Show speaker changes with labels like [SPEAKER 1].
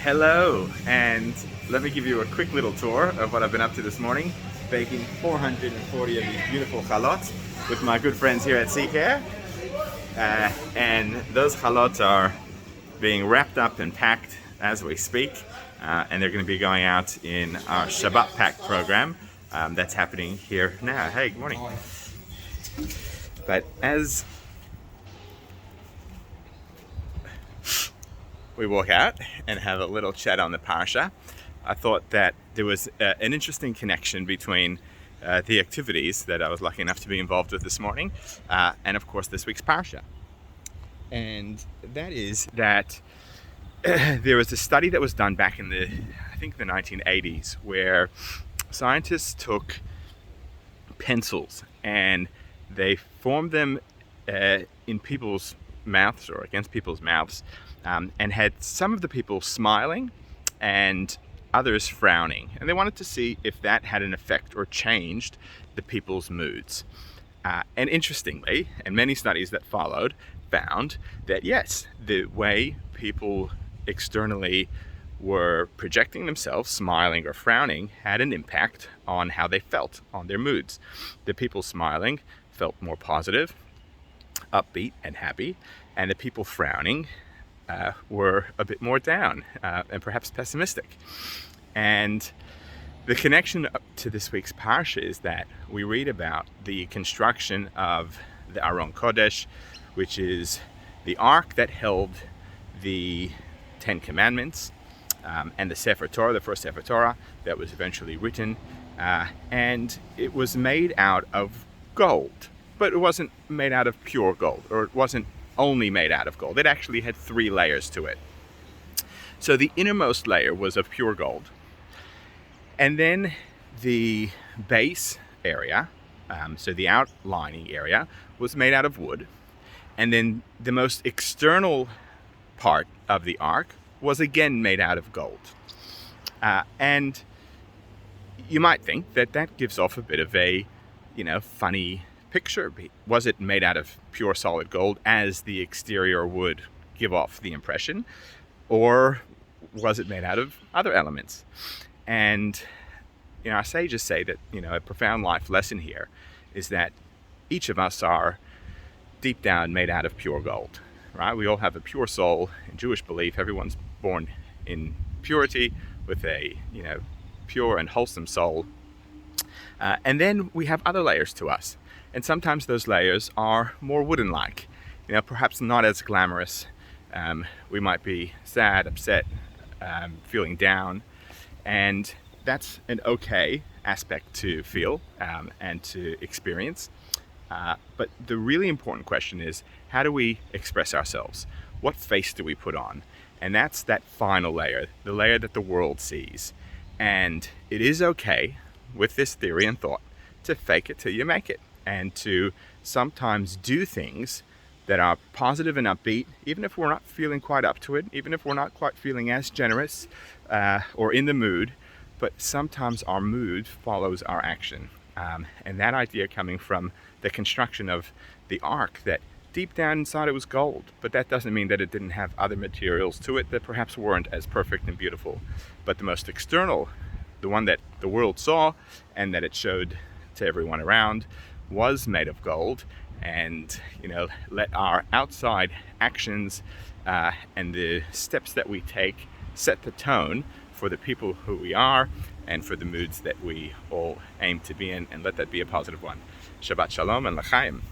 [SPEAKER 1] Hello, and let me give you a quick little tour of what I've been up to this morning, baking 440 of these beautiful chalot with my good friends here at Seacare. And those chalot are being wrapped up and packed as we speak, and they're going to be going out in our Shabbat Pack program that's happening here now. Hey, good morning. But as we walk out and have a little chat on the Parsha, I thought that there was an interesting connection between the activities that I was lucky enough to be involved with this morning and of course this week's Parsha. And that is that there was a study that was done back in the 1980s, where scientists took pencils and they formed them in people's mouths or against people's mouths, and had some of the people smiling and others frowning, and they wanted to see if that had an effect or changed the people's moods. And interestingly, and many studies that followed found that yes, the way people externally were projecting themselves, smiling or frowning, had an impact on how they felt, on their moods. The people smiling felt more positive, upbeat and happy, and the people frowning were a bit more down and perhaps pessimistic. And the connection to this week's Parsha is that we read about the construction of the Aron Kodesh, which is the ark that held the Ten Commandments and the Sefer Torah, the first Sefer Torah that was eventually written. And it was made out of gold, but it wasn't made out of pure gold, or it wasn't only made out of gold. It actually had 3 layers to it. So the innermost layer was of pure gold. And then the base area, so the outlining area, was made out of wood. And then the most external part of the ark was again made out of gold. And you might think that that gives off a bit of a, funny picture. Was it made out of pure solid gold, as the exterior would give off the impression, or was it made out of other elements? And our sages say that a profound life lesson here is that each of us are deep down made out of pure gold, right? We all have a pure soul. In Jewish belief, everyone's born in purity with a pure and wholesome soul, and then we have other layers to us. And sometimes those layers are more wooden-like, perhaps not as glamorous. We might be sad, upset, feeling down, and that's an okay aspect to feel and to experience. But the really important question is, how do we express ourselves? What face do we put on? And that's that final layer, the layer that the world sees. And it is okay, with this theory and thought, to fake it till you make it, and to sometimes do things that are positive and upbeat, even if we're not feeling quite up to it, even if we're not quite feeling as generous or in the mood, but sometimes our mood follows our action. And that idea coming from the construction of the ark, that deep down inside it was gold, but that doesn't mean that it didn't have other materials to it that perhaps weren't as perfect and beautiful. But the most external, the one that the world saw and that it showed to everyone around, was made of gold. And let our outside actions and the steps that we take set the tone for the people who we are and for the moods that we all aim to be in, and let that be a positive one. Shabbat Shalom and L'chaim.